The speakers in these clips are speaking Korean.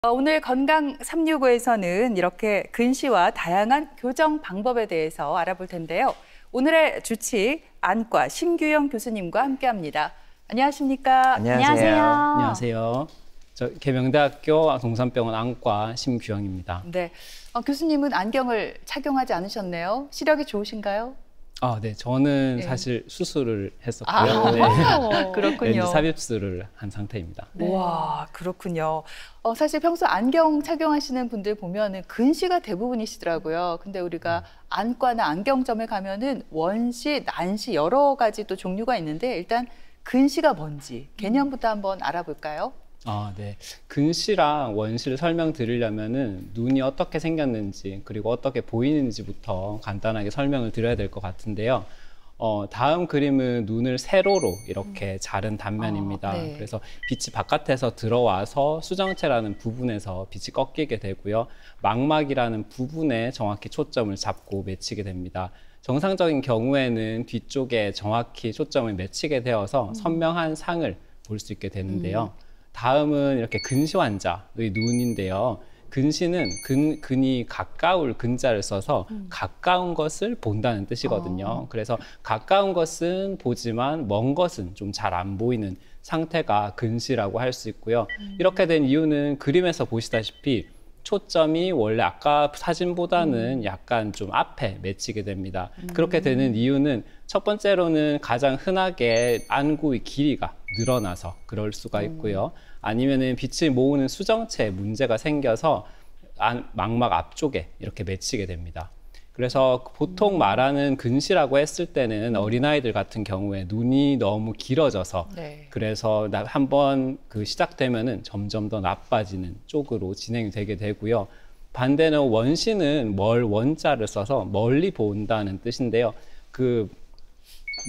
오늘 건강 365에서는 이렇게 근시와 다양한 교정 방법에 대해서 알아볼 텐데요. 오늘의 주치 안과 심규영 교수님과 함께합니다. 안녕하십니까? 안녕하세요. 안녕하세요. 저 계명대학교 동산병원 안과 심규영입니다. 네, 교수님은 안경을 착용하지 않으셨네요. 시력이 좋으신가요? 네. 저는 네. 사실 수술을 했었고요. 네. 그렇군요. 렌즈 삽입술을 한 상태입니다. 네. 와, 그렇군요. 사실 평소 안경 착용하시는 분들 보면은 근시가 대부분이시더라고요. 근데 우리가 안과나 안경점에 가면은 원시, 난시 여러 가지 또 종류가 있는데 일단 근시가 뭔지 개념부터 한번 알아볼까요? 네. 근시랑 원시를 설명드리려면은 눈이 어떻게 생겼는지 그리고 어떻게 보이는지부터 간단하게 설명을 드려야 될 것 같은데요. 다음 그림은 눈을 세로로 이렇게 자른 단면입니다. 네. 그래서 빛이 바깥에서 들어와서 수정체라는 부분에서 빛이 꺾이게 되고요. 망막이라는 부분에 정확히 초점을 잡고 맺히게 됩니다. 정상적인 경우에는 뒤쪽에 정확히 초점을 맺히게 되어서 선명한 상을 볼 수 있게 되는데요. 다음은 이렇게 근시 환자의 눈인데요. 근시는 근이 가까울 근자를 써서 가까운 것을 본다는 뜻이거든요. 그래서 가까운 것은 보지만 먼 것은 좀 잘 안 보이는 상태가 근시라고 할 수 있고요. 이렇게 된 이유는 그림에서 보시다시피 초점이 원래 아까 사진보다는 약간 좀 앞에 맺히게 됩니다. 그렇게 되는 이유는 첫 번째로는 가장 흔하게 안구의 길이가 늘어나서 그럴 수가 있고요. 아니면은 빛을 모으는 수정체에 문제가 생겨서 망막 앞쪽에 이렇게 맺히게 됩니다. 그래서 보통 말하는 근시라고 했을 때는 어린아이들 같은 경우에 눈이 너무 길어져서 네. 그래서 한번 시작되면은 점점 더 나빠지는 쪽으로 진행이 되게 되고요. 반대는 원시는 원자를 써서 멀리 본다는 뜻인데요.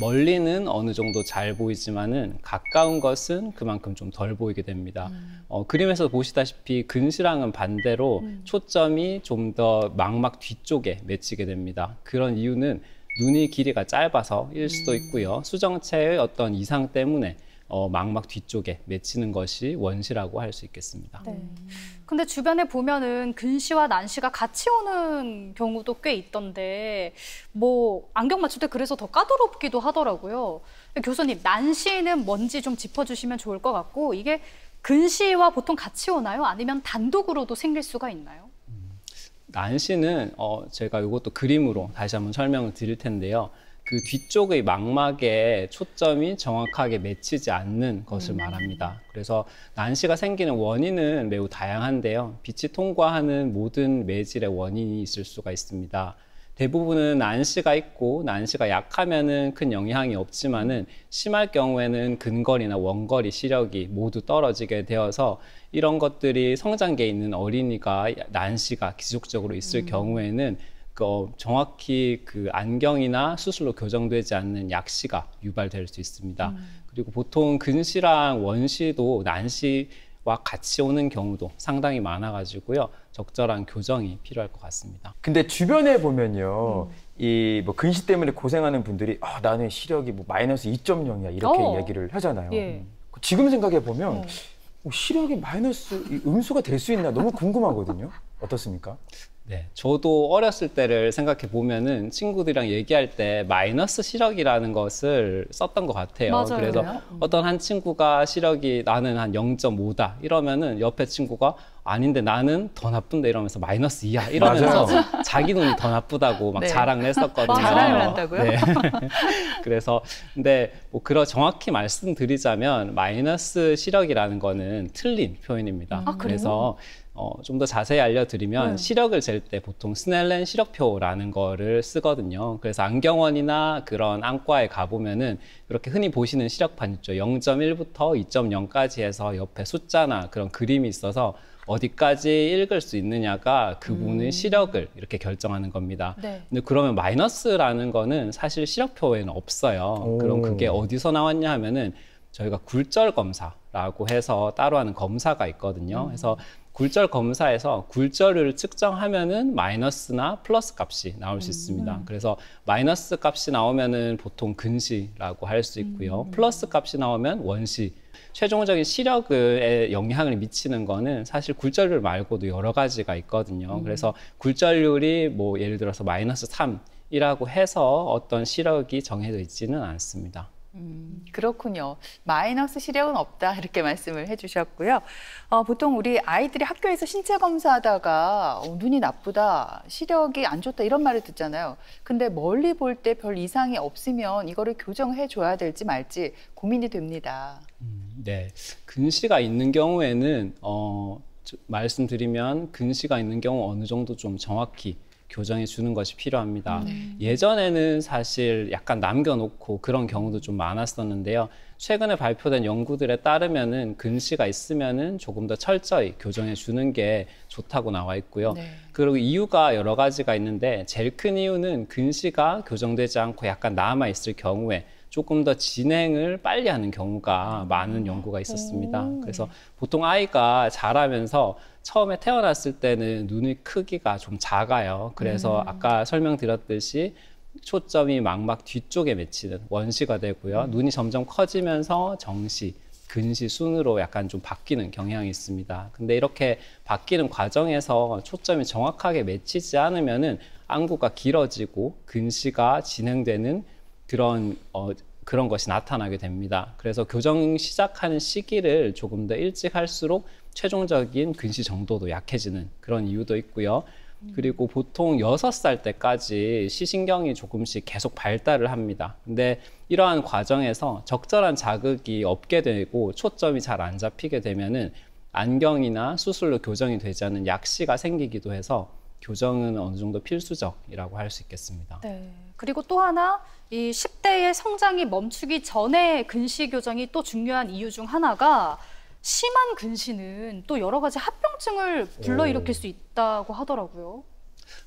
멀리는 어느 정도 잘 보이지만은 가까운 것은 그만큼 좀 덜 보이게 됩니다. 그림에서 보시다시피 근시랑은 반대로 초점이 좀 더 망막 뒤쪽에 맺히게 됩니다. 그런 이유는 눈의 길이가 짧아서일 수도 있고요. 수정체의 어떤 이상 때문에 망막 뒤쪽에 맺히는 것이 원시라고 할 수 있겠습니다. 네. 근데 주변에 보면은 근시와 난시가 같이 오는 경우도 꽤 있던데 뭐 안경 맞출 때 그래서 더 까다롭기도 하더라고요. 교수님, 난시는 뭔지 좀 짚어주시면 좋을 것 같고 이게 근시와 보통 같이 오나요? 아니면 단독으로도 생길 수가 있나요? 난시는 제가 이것도 그림으로 다시 한번 설명을 드릴 텐데요. 그 뒤쪽의 망막에 초점이 정확하게 맺히지 않는 것을 말합니다. 그래서 난시가 생기는 원인은 매우 다양한데요. 빛이 통과하는 모든 매질의 원인이 있을 수가 있습니다. 대부분은 난시가 있고 난시가 약하면은 큰 영향이 없지만은 심할 경우에는 근거리나 원거리 시력이 모두 떨어지게 되어서 이런 것들이 성장기에 있는 어린이가 난시가 지속적으로 있을 경우에는 정확히 안경이나 수술로 교정되지 않는 약시가 유발될 수 있습니다. 그리고 보통 근시랑 원시도 난시와 같이 오는 경우도 상당히 많아가지고요. 적절한 교정이 필요할 것 같습니다. 근데 주변에 보면요. 이 근시 때문에 고생하는 분들이 나는 시력이 마이너스 2.0이야 이렇게 이야기를 하잖아요. 예. 지금 생각해 보면 시력이 마이너스 음수가 될 수 있나 너무 궁금하거든요. 어떻습니까? 네, 저도 어렸을 때를 생각해 보면은 친구들이랑 얘기할 때 마이너스 시력이라는 것을 썼던 것 같아요. 맞아요. 그래서 어떤 한 친구가 시력이 나는 한 0.5다 이러면은 옆에 친구가 아닌데 나는 더 나쁜데 이러면서 마이너스 2야 이러면서 자기 눈이 더 나쁘다고 막 네. 자랑을 했었거든요. 자랑을 한다고요? 네. 그래서 근데 정확히 말씀드리자면 마이너스 시력이라는 거는 틀린 표현입니다. 그래서 좀 더 자세히 알려드리면 시력을 잴 때 보통 스넬렌 시력표라는 거를 쓰거든요. 그래서 안경원이나 그런 안과에 가보면은 이렇게 흔히 보시는 시력판 있죠. 0.1부터 2.0까지 해서 옆에 숫자나 그런 그림이 있어서 어디까지 읽을 수 있느냐가 그분의 시력을 이렇게 결정하는 겁니다. 네. 근데 그러면 마이너스라는 거는 사실 시력표에는 없어요. 그럼 그게 어디서 나왔냐 하면은 저희가 굴절 검사라고 해서 따로 하는 검사가 있거든요. 그래서 굴절 검사에서 굴절을 측정하면은 마이너스나 플러스 값이 나올 수 있습니다. 그래서 마이너스 값이 나오면은 보통 근시라고 할 수 있고요. 플러스 값이 나오면 원시. 최종적인 시력에 영향을 미치는 거는 사실 굴절률 말고도 여러 가지가 있거든요. 그래서 굴절률이 뭐 예를 들어서 마이너스 3이라고 해서 어떤 시력이 정해져 있지는 않습니다. 그렇군요. 마이너스 시력은 없다 이렇게 말씀을 해주셨고요. 보통 우리 아이들이 학교에서 신체 검사하다가 눈이 나쁘다, 시력이 안 좋다 이런 말을 듣잖아요. 근데 멀리 볼 때 별 이상이 없으면 이거를 교정해 줘야 될지 말지 고민이 됩니다. 네, 근시가 있는 경우에는 말씀드리면 근시가 있는 경우 어느 정도 좀 정확히 교정해 주는 것이 필요합니다. 예전에는 사실 약간 남겨놓고 그런 경우도 좀 많았었는데요. 최근에 발표된 연구들에 따르면은 근시가 있으면은 조금 더 철저히 교정해 주는 게 좋다고 나와 있고요. 네. 그리고 이유가 여러 가지가 있는데 제일 큰 이유는 근시가 교정되지 않고 약간 남아 있을 경우에 조금 더 진행을 빨리 하는 경우가 많은 연구가 있었습니다. 그래서 보통 아이가 자라면서 처음에 태어났을 때는 눈의 크기가 좀 작아요. 그래서 아까 설명드렸듯이 초점이 망막 뒤쪽에 맺히는 원시가 되고요. 눈이 점점 커지면서 정시, 근시, 순으로 약간 좀 바뀌는 경향이 있습니다. 근데 이렇게 바뀌는 과정에서 초점이 정확하게 맺히지 않으면은 안구가 길어지고 근시가 진행되는 그런 것이 나타나게 됩니다. 그래서 교정 시작하는 시기를 조금 더 일찍 할수록 최종적인 근시 정도도 약해지는 그런 이유도 있고요. 그리고 보통 6살 때까지 시신경이 조금씩 계속 발달을 합니다. 근데 이러한 과정에서 적절한 자극이 없게 되고 초점이 잘 안 잡히게 되면은 안경이나 수술로 교정이 되지 않는 약시가 생기기도 해서 교정은 어느 정도 필수적이라고 할 수 있겠습니다. 네. 그리고 또 하나, 이 10대의 성장이 멈추기 전에 근시 교정이 또 중요한 이유 중 하나가 심한 근시는 또 여러 가지 합병증을 불러일으킬 수 있다고 하더라고요.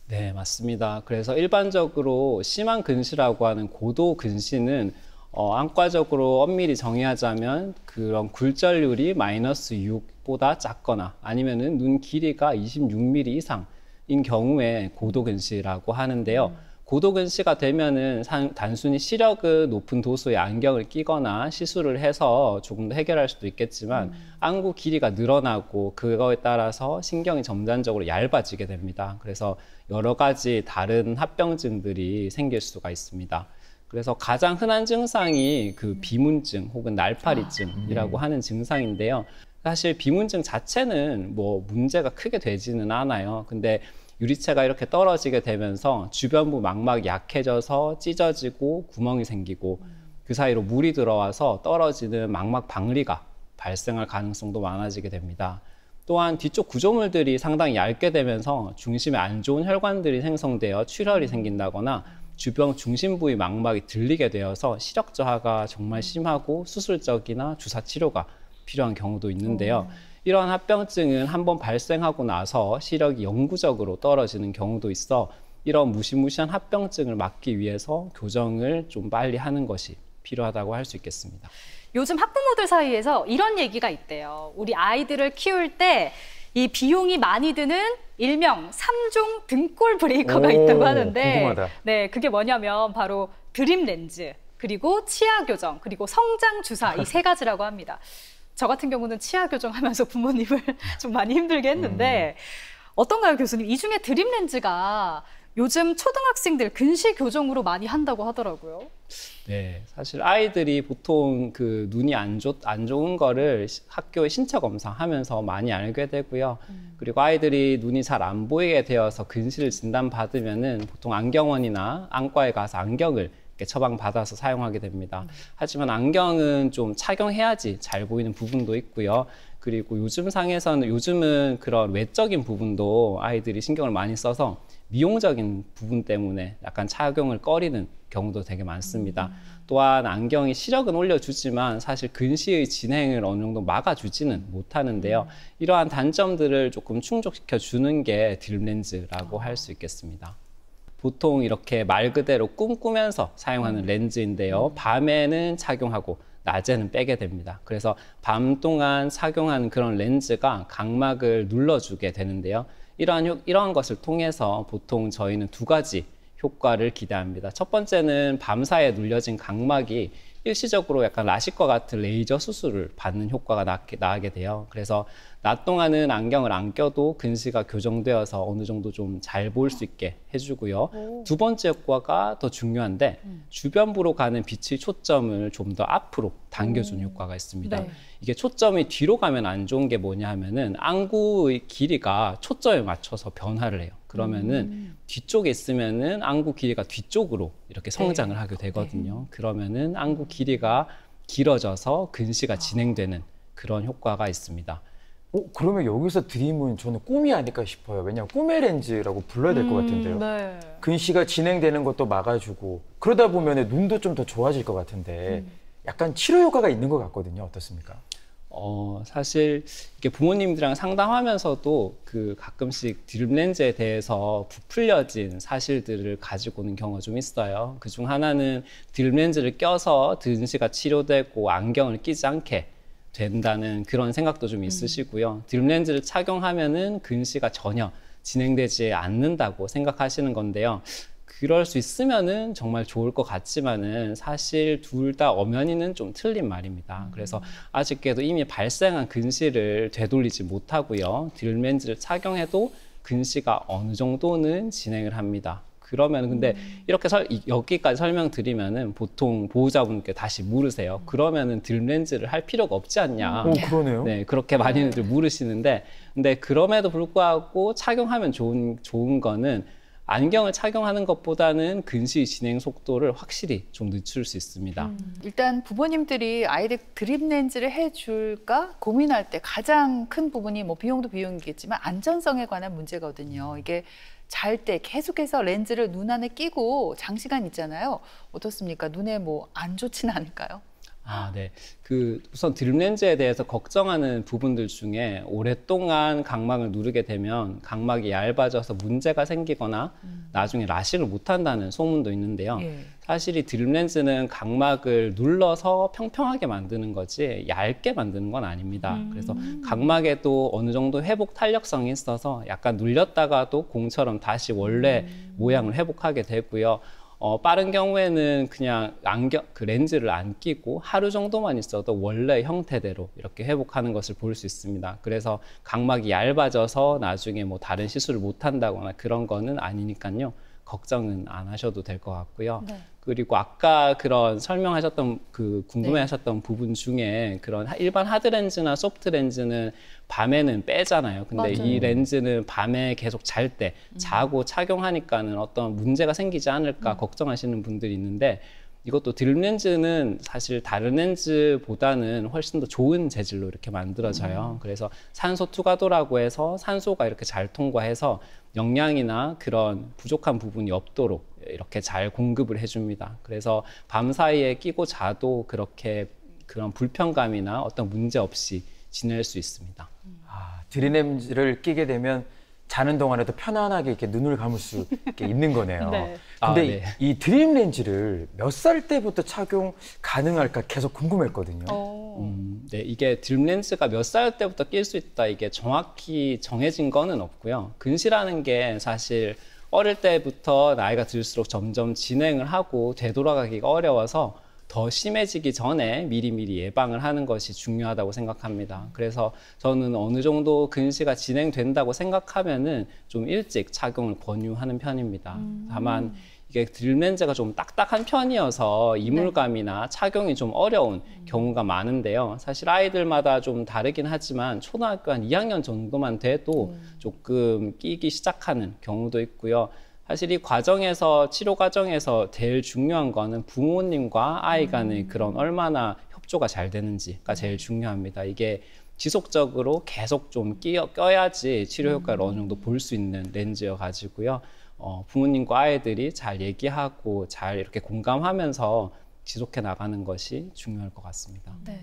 네, 맞습니다. 그래서 일반적으로 심한 근시라고 하는 고도 근시는 안과적으로 엄밀히 정의하자면 그런 굴절률이 마이너스 6보다 작거나 아니면은 눈 길이가 26mm 이상인 경우에 고도 근시라고 하는데요. 고도 근시가 되면은 단순히 시력은 높은 도수의 안경을 끼거나 시술을 해서 조금 더 해결할 수도 있겠지만 안구 길이가 늘어나고 그거에 따라서 신경이 점진적으로 얇아지게 됩니다. 그래서 여러 가지 다른 합병증들이 생길 수가 있습니다. 그래서 가장 흔한 증상이 그 비문증 혹은 날파리증이라고 하는 증상인데요. 사실 비문증 자체는 뭐 문제가 크게 되지는 않아요. 근데 유리체가 이렇게 떨어지게 되면서 주변부 망막이 약해져서 찢어지고 구멍이 생기고 그 사이로 물이 들어와서 떨어지는 망막 박리가 발생할 가능성도 많아지게 됩니다. 또한 뒤쪽 구조물들이 상당히 얇게 되면서 중심에 안 좋은 혈관들이 생성되어 출혈이 생긴다거나 주변 중심 부위 망막이 들리게 되어서 시력 저하가 정말 심하고 수술적이나 주사 치료가 필요한 경우도 있는데요. 이러한 합병증은 한번 발생하고 나서 시력이 영구적으로 떨어지는 경우도 있어 이런 무시무시한 합병증을 막기 위해서 교정을 좀 빨리 하는 것이 필요하다고 할 수 있겠습니다. 요즘 학부모들 사이에서 이런 얘기가 있대요. 우리 아이들을 키울 때 이 비용이 많이 드는 일명 3종 등골 브레이커가 있다고 하는데 궁금하다. 네, 그게 뭐냐면 바로 드림 렌즈, 그리고 치아 교정, 그리고 성장 주사 이 3가지라고 합니다. 저 같은 경우는 치아 교정하면서 부모님을 좀 많이 힘들게 했는데 어떤가요, 교수님? 이 중에 드림 렌즈가 요즘 초등학생들 근시 교정으로 많이 한다고 하더라고요. 네, 사실 아이들이 보통 그 눈이 안 좋은 거를 학교에 신체 검사하면서 많이 알게 되고요. 그리고 아이들이 눈이 잘 안 보이게 되어서 근시를 진단받으면은 보통 안경원이나 안과에 가서 안경을 처방받아서 사용하게 됩니다. 하지만 안경은 좀 착용해야지 잘 보이는 부분도 있고요. 그리고 요즘은 그런 외적인 부분도 아이들이 신경을 많이 써서 미용적인 부분 때문에 약간 착용을 꺼리는 경우도 되게 많습니다. 또한 안경이 시력은 올려주지만 사실 근시의 진행을 어느 정도 막아주지는 못하는데요. 이러한 단점들을 조금 충족시켜 주는 게 드림렌즈라고 할 수 있겠습니다. 보통 이렇게 말 그대로 꿈꾸면서 사용하는 렌즈인데요. 밤에는 착용하고 낮에는 빼게 됩니다. 그래서 밤 동안 착용하는 그런 렌즈가 각막을 눌러주게 되는데요. 이러한 것을 통해서 보통 저희는 2가지 효과를 기대합니다. 첫 번째는 밤사이에 눌려진 각막이 일시적으로 약간 라식과 같은 레이저 수술을 받는 효과가 나게 돼요. 그래서 낮 동안은 안경을 안 껴도 근시가 교정되어서 어느 정도 좀 잘 보일 수 있게 해주고요. 두 번째 효과가 더 중요한데 주변부로 가는 빛의 초점을 좀 더 앞으로 당겨주는 효과가 있습니다. 네. 이게 초점이 뒤로 가면 안 좋은 게 뭐냐 하면은 안구의 길이가 초점에 맞춰서 변화를 해요. 그러면은 뒤쪽에 있으면은 안구 길이가 뒤쪽으로 이렇게 성장을 하게 되거든요. 그러면은 안구 길이가 길어져서 근시가 진행되는 그런 효과가 있습니다. 그러면 여기서 드림은 저는 꿈이 아닐까 싶어요. 왜냐하면 꿈의 렌즈라고 불러야 될 것 같은데요. 네. 근시가 진행되는 것도 막아주고 그러다 보면 눈도 좀 더 좋아질 것 같은데 약간 치료 효과가 있는 것 같거든요. 어떻습니까? 사실 이게 부모님들이랑 상담하면서도 가끔씩 드림 렌즈에 대해서 부풀려진 사실들을 가지고 오는 경우가 좀 있어요. 그중 하나는 드림 렌즈를 껴서 근시가 치료되고 안경을 끼지 않게 된다는 그런 생각도 좀 있으시고요. 드림 렌즈를 착용하면은 근시가 전혀 진행되지 않는다고 생각하시는 건데요. 그럴 수 있으면은 정말 좋을 것 같지만은 사실 둘 다 엄연히는 좀 틀린 말입니다. 그래서 아쉽게도 이미 발생한 근시를 되돌리지 못하고요. 드림 렌즈를 착용해도 근시가 어느 정도는 진행을 합니다. 그러면 근데 이렇게 여기까지 설명드리면은 보통 보호자분께 다시 물으세요. 그러면은 드림 렌즈를 할 필요가 없지 않냐. 그러네요. 네, 그렇게 많이들 물으시는데, 근데 그럼에도 불구하고 착용하면 좋은 거는 안경을 착용하는 것보다는 근시 진행 속도를 확실히 좀 늦출 수 있습니다. 일단 부모님들이 아이들 드림 렌즈를 해줄까 고민할 때 가장 큰 부분이 뭐 비용도 비용이겠지만 안전성에 관한 문제거든요. 이게 잘 때 계속해서 렌즈를 눈 안에 끼고 장시간 있잖아요. 어떻습니까? 눈에 뭐 안 좋지는 않을까요? 네. 우선 드림 렌즈에 대해서 걱정하는 부분들 중에 오랫동안 각막을 누르게 되면 각막이 얇아져서 문제가 생기거나 나중에 라식을 못 한다는 소문도 있는데요. 사실 이 드림 렌즈는 각막을 눌러서 평평하게 만드는 거지 얇게 만드는 건 아닙니다. 그래서 각막에도 어느 정도 회복 탄력성이 있어서 약간 눌렸다가도 공처럼 다시 원래 모양을 회복하게 되고요. 빠른 경우에는 그냥 렌즈를 안 끼고 하루 정도만 있어도 원래 형태대로 이렇게 회복하는 것을 볼 수 있습니다. 그래서 각막이 얇아져서 나중에 뭐 다른 시술을 못 한다거나 그런 거는 아니니까요. 걱정은 안 하셔도 될 것 같고요. 네. 그리고 아까 그런 설명하셨던 궁금해하셨던 부분 중에 그런 일반 하드 렌즈나 소프트 렌즈는 밤에는 빼잖아요. 근데 맞아요. 이 렌즈는 밤에 계속 잘 때 자고 착용하니까는 어떤 문제가 생기지 않을까 걱정하시는 분들이 있는데 이것도 드림 렌즈는 사실 다른 렌즈보다는 훨씬 더 좋은 재질로 이렇게 만들어져요. 그래서 산소 투과도라고 해서 산소가 이렇게 잘 통과해서 영양이나 그런 부족한 부분이 없도록 이렇게 잘 공급을 해줍니다. 그래서 밤 사이에 끼고 자도 그렇게 그런 불편감이나 어떤 문제 없이 지낼 수 있습니다. 드림 렌즈를 끼게 되면 자는 동안에도 편안하게 이렇게 눈을 감을 수 있는 거네요. 네. 근데 네. 이 드림 렌즈를 몇 살 때부터 착용 가능할까 계속 궁금했거든요. 네, 이게 드림 렌즈가 몇 살 때부터 낄 수 있다 이게 정확히 정해진 거는 없고요. 근시라는 게 사실 어릴 때부터 나이가 들수록 점점 진행을 하고 되돌아가기가 어려워서 더 심해지기 전에 미리미리 예방을 하는 것이 중요하다고 생각합니다. 그래서 저는 어느 정도 근시가 진행된다고 생각하면은 좀 일찍 착용을 권유하는 편입니다. 다만 이게 드림 렌즈가 좀 딱딱한 편이어서 이물감이나 착용이 좀 어려운 경우가 많은데요. 사실 아이들마다 좀 다르긴 하지만 초등학교 한 2학년 정도만 돼도 조금 끼기 시작하는 경우도 있고요. 사실 이 과정에서, 치료 과정에서 제일 중요한 거는 부모님과 아이 간의 그런 얼마나 협조가 잘 되는지가 제일 중요합니다. 이게 지속적으로 계속 좀 껴야지 치료 효과를 어느 정도 볼 수 있는 렌즈여 가지고요. 부모님과 아이들이 잘 얘기하고 잘 이렇게 공감하면서 지속해 나가는 것이 중요할 것 같습니다. 네.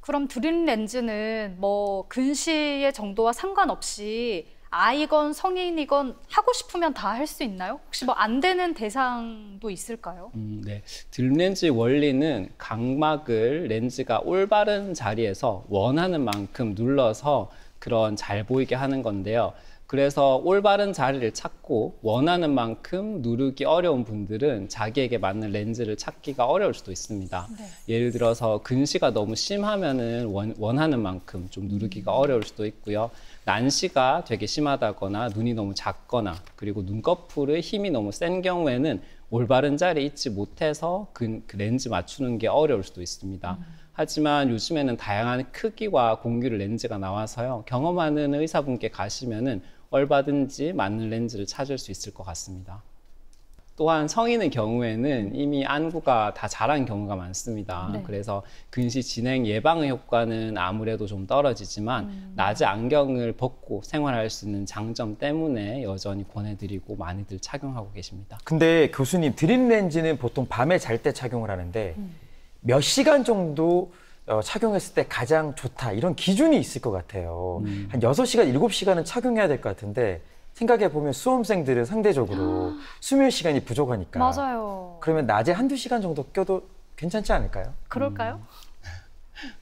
그럼 드림 렌즈는 뭐 근시의 정도와 상관없이 아이건 성인이건 하고 싶으면 다 할 수 있나요? 혹시 뭐 안 되는 대상도 있을까요? 네. 드림 렌즈의 원리는 각막을 렌즈가 올바른 자리에서 원하는 만큼 눌러서 그런 잘 보이게 하는 건데요. 그래서 올바른 자리를 찾고 원하는 만큼 누르기 어려운 분들은 자기에게 맞는 렌즈를 찾기가 어려울 수도 있습니다. 네. 예를 들어서 근시가 너무 심하면은 원하는 만큼 좀 누르기가 어려울 수도 있고요. 난시가 되게 심하다거나 눈이 너무 작거나 그리고 눈꺼풀의 힘이 너무 센 경우에는 올바른 자리에 있지 못해서 그 렌즈 맞추는 게 어려울 수도 있습니다. 하지만 요즘에는 다양한 크기와 공률 렌즈가 나와서요. 경험하는 의사분께 가시면은 얼마든지 맞는 렌즈를 찾을 수 있을 것 같습니다. 또한 성인의 경우에는 이미 안구가 다 자란 경우가 많습니다. 네. 그래서 근시 진행 예방의 효과는 아무래도 좀 떨어지지만 낮에 안경을 벗고 생활할 수 있는 장점 때문에 여전히 권해드리고 많이들 착용하고 계십니다. 근데 교수님, 드림 렌즈는 보통 밤에 잘 때 착용을 하는데 몇 시간 정도 착용했을 때 가장 좋다 이런 기준이 있을 것 같아요. 한 6시간, 7시간은 착용해야 될 것 같은데 생각해보면 수험생들은 상대적으로 수면 시간이 부족하니까. 맞아요. 그러면 낮에 한두 시간 정도 껴도 괜찮지 않을까요? 그럴까요?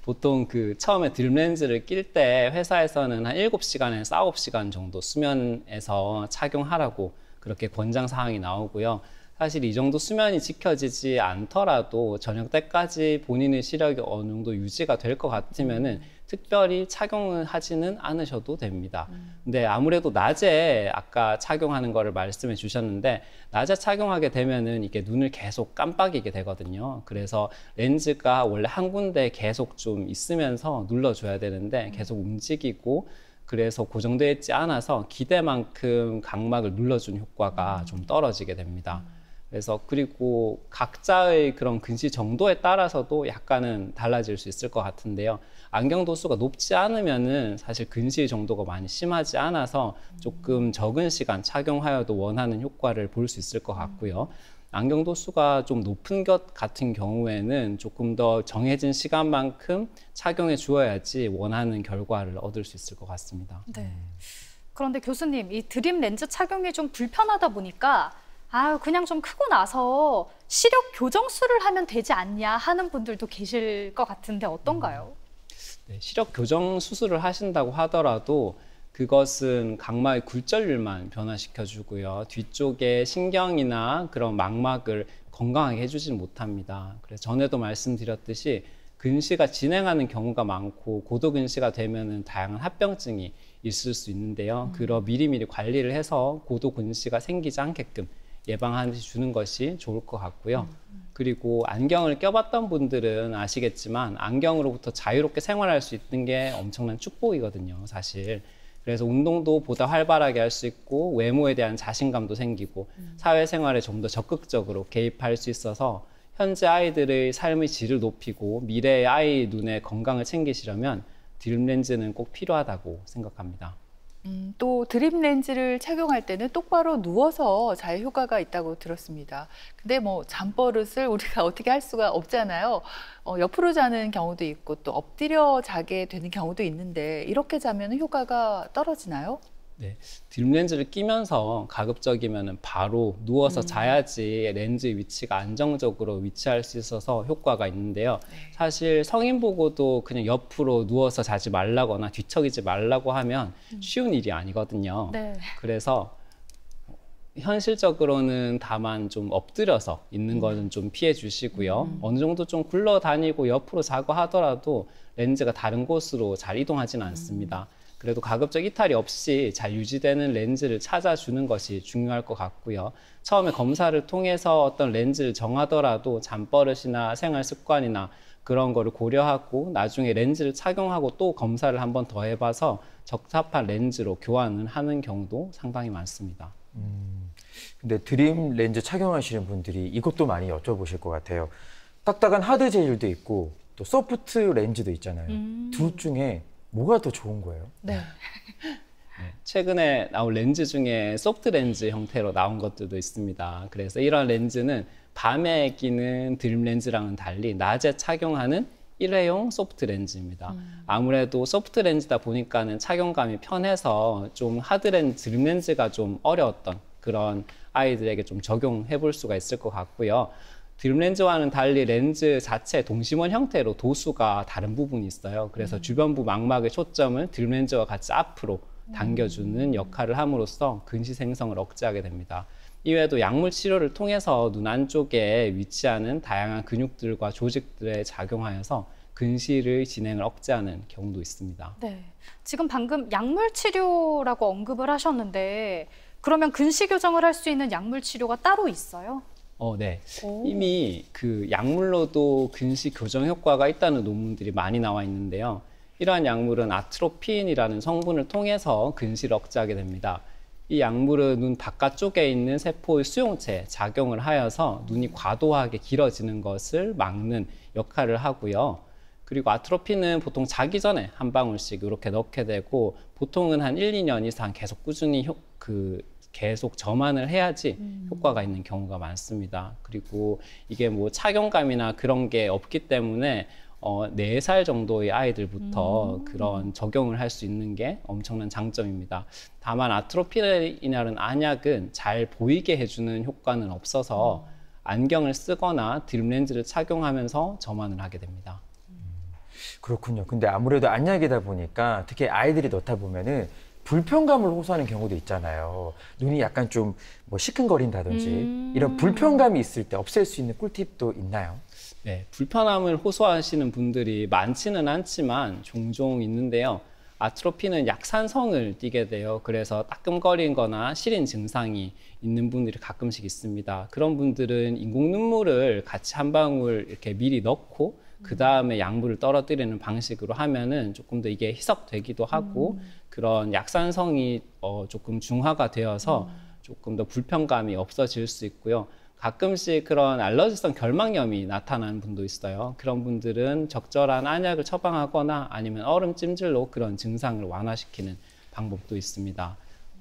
보통 처음에 드림 렌즈를 낄 때 회사에서는 한 7시간에서 9시간 정도 수면에서 착용하라고 그렇게 권장 사항이 나오고요. 사실 이 정도 수면이 지켜지지 않더라도 저녁 때까지 본인의 시력이 어느 정도 유지가 될 것 같으면은 특별히 착용을 하지는 않으셔도 됩니다. 근데 아무래도 낮에 아까 착용하는 거를 말씀해 주셨는데 낮에 착용하게 되면은 이게 눈을 계속 깜빡이게 되거든요. 그래서 렌즈가 원래 한 군데 계속 좀 있으면서 눌러줘야 되는데 계속 움직이고 그래서 고정되어 있지 않아서 기대만큼 각막을 눌러준 효과가 좀 떨어지게 됩니다. 그래서 그리고 각자의 그런 근시 정도에 따라서도 약간은 달라질 수 있을 것 같은데요. 안경 도수가 높지 않으면은 사실 근시 정도가 많이 심하지 않아서 조금 적은 시간 착용하여도 원하는 효과를 볼 수 있을 것 같고요. 안경 도수가 좀 높은 것 같은 경우에는 조금 더 정해진 시간만큼 착용해 주어야지 원하는 결과를 얻을 수 있을 것 같습니다. 네. 그런데 교수님, 이 드림 렌즈 착용이 좀 불편하다 보니까 그냥 좀 크고 나서 시력 교정술을 하면 되지 않냐 하는 분들도 계실 것 같은데 어떤가요? 네, 시력 교정 수술을 하신다고 하더라도 그것은 각막의 굴절률만 변화시켜주고요. 뒤쪽에 신경이나 그런 망막을 건강하게 해주지는 못합니다. 그래서 전에도 말씀드렸듯이 근시가 진행하는 경우가 많고 고도근시가 되면은 다양한 합병증이 있을 수 있는데요. 그런 미리미리 관리를 해서 고도근시가 생기지 않게끔 예방해 주는 것이 좋을 것 같고요. 그리고 안경을 껴봤던 분들은 아시겠지만 안경으로부터 자유롭게 생활할 수 있는 게 엄청난 축복이거든요, 사실. 그래서 운동도 보다 활발하게 할 수 있고 외모에 대한 자신감도 생기고 사회생활에 좀 더 적극적으로 개입할 수 있어서 현재 아이들의 삶의 질을 높이고 미래의 아이 눈의 건강을 챙기시려면 드림 렌즈는 꼭 필요하다고 생각합니다. 또 드림 렌즈를 착용할 때는 똑바로 누워서 잘 효과가 있다고 들었습니다. 근데 뭐 잠버릇을 우리가 어떻게 할 수가 없잖아요. 옆으로 자는 경우도 있고 또 엎드려 자게 되는 경우도 있는데 이렇게 자면 효과가 떨어지나요? 네, 드림 렌즈를 끼면서 가급적이면 바로 누워서 자야지 렌즈의 위치가 안정적으로 위치할 수 있어서 효과가 있는데요. 네. 사실 성인 보고도 그냥 옆으로 누워서 자지 말라거나 뒤척이지 말라고 하면 쉬운 일이 아니거든요. 네. 그래서 현실적으로는 다만 좀 엎드려서 있는 거는 좀 피해 주시고요. 어느 정도 좀 굴러다니고 옆으로 자고 하더라도 렌즈가 다른 곳으로 잘 이동하지는 않습니다. 그래도 가급적 이탈이 없이 잘 유지되는 렌즈를 찾아주는 것이 중요할 것 같고요. 처음에 검사를 통해서 어떤 렌즈를 정하더라도 잠버릇이나 생활 습관이나 그런 거를 고려하고 나중에 렌즈를 착용하고 또 검사를 한 번 더 해봐서 적합한 렌즈로 교환을 하는 경우도 상당히 많습니다. 근데 드림 렌즈 착용하시는 분들이 이것도 많이 여쭤보실 것 같아요. 딱딱한 하드 젤도 있고 또 소프트 렌즈도 있잖아요. 둘 중에 뭐가 더 좋은 거예요? 네. 최근에 나온 렌즈 중에 소프트 렌즈 형태로 나온 것들도 있습니다. 그래서 이런 렌즈는 밤에 끼는 드림 렌즈랑은 달리 낮에 착용하는 일회용 소프트 렌즈입니다. 아무래도 소프트 렌즈다 보니까는 착용감이 편해서 좀 하드 렌즈, 드림 렌즈가 좀 어려웠던 그런 아이들에게 좀 적용해 볼 수가 있을 것 같고요. 드림 렌즈와는 달리 렌즈 자체 동심원 형태로 도수가 다른 부분이 있어요. 그래서 주변부 망막의 초점을 드림 렌즈와 같이 앞으로 당겨주는 역할을 함으로써 근시 생성을 억제하게 됩니다. 이외에도 약물 치료를 통해서 눈 안쪽에 위치하는 다양한 근육들과 조직들에 작용하여서 근시를 진행을 억제하는 경우도 있습니다. 네. 지금 방금 약물 치료라고 언급을 하셨는데 그러면 근시 교정을 할 수 있는 약물 치료가 따로 있어요? 네. 오. 이미 그 약물로도 근시 교정 효과가 있다는 논문들이 많이 나와 있는데요. 이러한 약물은 아트로핀이라는 성분을 통해서 근시를 억제하게 됩니다. 이 약물은 눈 바깥쪽에 있는 세포의 수용체에 작용을 하여서 눈이 과도하게 길어지는 것을 막는 역할을 하고요. 그리고 아트로핀은 보통 자기 전에 한 방울씩 이렇게 넣게 되고 보통은 한 1, 2년 이상 계속 꾸준히 계속 점안을 해야지 효과가 있는 경우가 많습니다. 그리고 이게 뭐 착용감이나 그런 게 없기 때문에 4살 정도의 아이들부터 그런 적용을 할 수 있는 게 엄청난 장점입니다. 다만 아트로핀이라는 안약은 잘 보이게 해주는 효과는 없어서 안경을 쓰거나 드림 렌즈를 착용하면서 점안을 하게 됩니다. 그렇군요. 근데 아무래도 안약이다 보니까 특히 아이들이 넣다 보면은 불편감을 호소하는 경우도 있잖아요. 눈이 약간 좀 뭐 시큰거린다든지 이런 불편감이 있을 때 없앨 수 있는 꿀팁도 있나요? 네, 불편함을 호소하시는 분들이 많지는 않지만 종종 있는데요. 아트로핀은 약산성을 띠게 돼요. 그래서 따끔거리거나 시린 증상이 있는 분들이 가끔씩 있습니다. 그런 분들은 인공 눈물을 같이 한 방울 이렇게 미리 넣고 그 다음에 약물을 떨어뜨리는 방식으로 하면은 조금 더 이게 희석되기도 하고 그런 약산성이 조금 중화가 되어서 조금 더 불편감이 없어질 수 있고요. 가끔씩 그런 알러지성 결막염이 나타나는 분도 있어요. 그런 분들은 적절한 안약을 처방하거나 아니면 얼음 찜질로 그런 증상을 완화시키는 방법도 있습니다.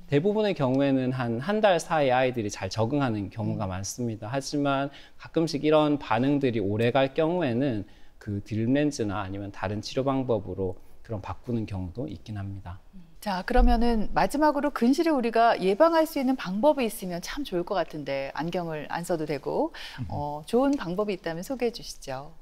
대부분의 경우에는 한 달 사이에 아이들이 잘 적응하는 경우가 많습니다. 하지만 가끔씩 이런 반응들이 오래 갈 경우에는 그 드림 렌즈나 아니면 다른 치료 방법으로 그런 바꾸는 경우도 있긴 합니다. 자, 그러면은 마지막으로 근시를 우리가 예방할 수 있는 방법이 있으면 참 좋을 것 같은데 안경을 안 써도 되고 좋은 방법이 있다면 소개해 주시죠.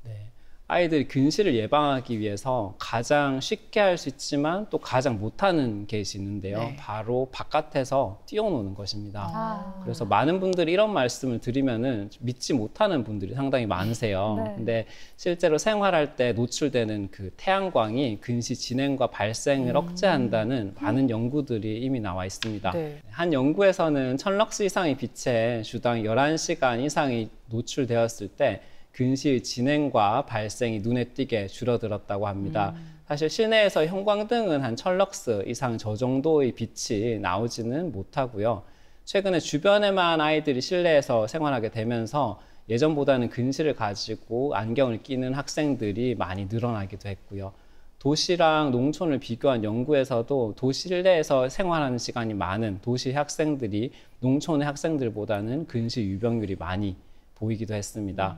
네. 아이들이 근시를 예방하기 위해서 가장 쉽게 할 수 있지만 또 가장 못하는 것이 있는데요. 네. 바로 바깥에서 뛰어노는 것입니다. 아. 그래서 많은 분들이 이런 말씀을 드리면은 믿지 못하는 분들이 상당히 많으세요. 네. 근데 실제로 생활할 때 노출되는 그 태양광이 근시 진행과 발생을 억제한다는 많은 연구들이 이미 나와 있습니다. 네. 한 연구에서는 1000럭스 이상의 빛에 주당 11시간 이상이 노출되었을 때 근시의 진행과 발생이 눈에 띄게 줄어들었다고 합니다. 사실 실내에서 형광등은 한 1000럭스 이상 저 정도의 빛이 나오지는 못하고요. 최근에 주변에만 아이들이 실내에서 생활하게 되면서 예전보다는 근시를 가지고 안경을 끼는 학생들이 많이 늘어나기도 했고요. 도시랑 농촌을 비교한 연구에서도 도시 실내에서 생활하는 시간이 많은 도시 학생들이 농촌의 학생들보다는 근시 유병률이 많이 보이기도 했습니다.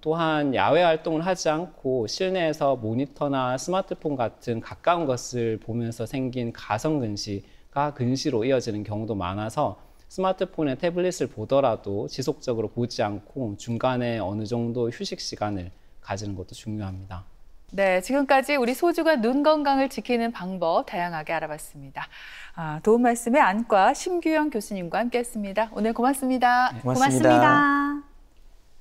또한 야외 활동을 하지 않고 실내에서 모니터나 스마트폰 같은 가까운 것을 보면서 생긴 가성 근시가 근시로 이어지는 경우도 많아서 스마트폰에 태블릿을 보더라도 지속적으로 보지 않고 중간에 어느 정도 휴식 시간을 가지는 것도 중요합니다. 네, 지금까지 우리 소중한 눈 건강을 지키는 방법 다양하게 알아봤습니다. 도움 말씀에 안과 심규영 교수님과 함께했습니다. 오늘 고맙습니다. 고맙습니다. 고맙습니다.